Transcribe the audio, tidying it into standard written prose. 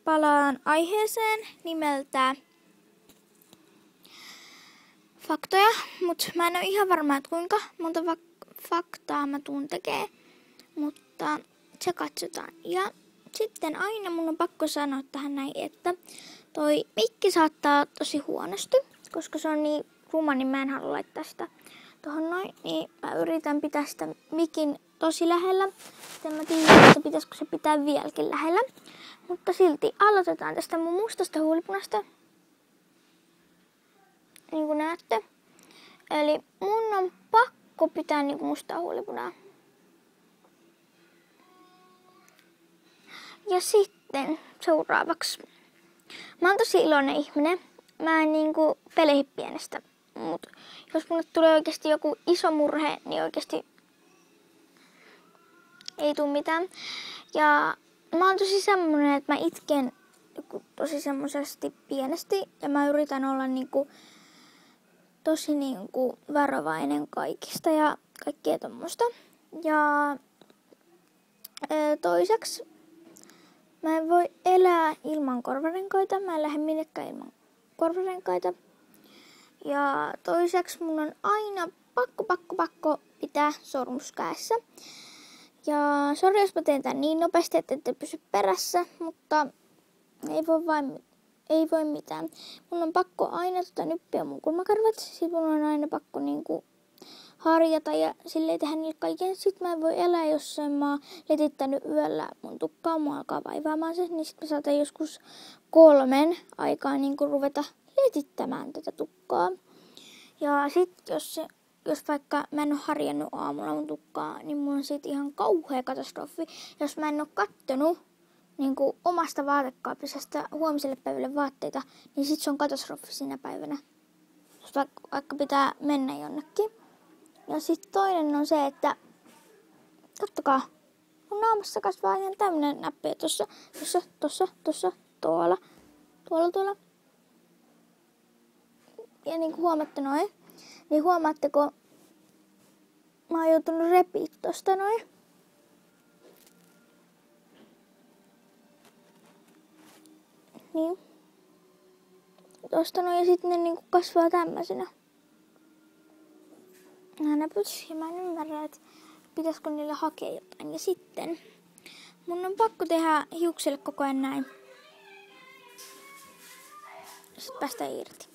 palaan aiheeseen nimeltä faktoja, mutta mä en ole ihan varma, että kuinka monta faktaa mä tuun tekee, mutta se katsotaan. Ja sitten aina mun on pakko sanoa tähän näin, että toi mikki saattaa tosi huonosti, koska se on niin ruma, niin mä en halua laittaa sitä tohon noin, niin mä yritän pitää sitä mikin tosi lähellä. Sitten mä tiedän, että pitäisikö se pitää vieläkin lähellä. Mutta silti aloitetaan tästä mun mustasta huulipunasta. Niin kuin näette. Eli mun on pakko pitää niin kuin mustaa huulipunaa. Ja sitten seuraavaksi. Mä oon tosi iloinen ihminen. Mä en niinku pelehi pienestä. Mut jos mulle tulee oikeesti joku iso murhe, niin oikeesti ei tuu mitään. Ja mä oon tosi semmonen, että mä itken tosi semmosesti pienesti. Ja mä yritän olla niinku tosi niinku varovainen kaikista ja kaikkea tommoista. Ja toiseksi mä en voi elää ilman korvarenkaita. Mä en lähde minnekään ilman korvarenkaita. Ja toiseksi mun on aina pakko pitää sormus kädessä. Ja sori, jos mä teen tän niin nopeasti, että ette pysy perässä, mutta ei voi mitään. Mun on pakko aina nyppiä mun kulmakarvat. Sitten mun on aina pakko niinku harjata ja silleen tehdä niille kaiken. Sitten mä en voi elää, jos mä oon letittänyt yöllä mun tukkaa, mua alkaa vaivaamaan se. Niin sit mä saatan joskus 3 aikaa niinku ruveta letittämään tätä tukkaa. Ja sit jos vaikka mä en oo harjannut aamulla mun tukkaa, niin mun on siitä ihan kauhea katastrofi. Jos mä en oo kattonut niinku omasta vaatekaapisesta huomiselle päivälle vaatteita, niin sit se on katastrofi sinä päivänä. Jos vaikka pitää mennä jonnekin. Ja sit toinen on se, että kattokaa, mun naamassa kasvaa ihan tämmönen näppejä tossa, tuolla. Ja niinku huomaatte noin, niin huomaatteko, mä oon joutunut repiä tosta noin. Niin. Tosta noin ja sitten ne niinku kasvaa tämmöisenä. Nämä näpyt, ja mä en ymmärrä, että pitäisikö niille hakea jotain. Ja sitten mun on pakko tehdä hiukselle koko ajan näin. Sitten päästään irti.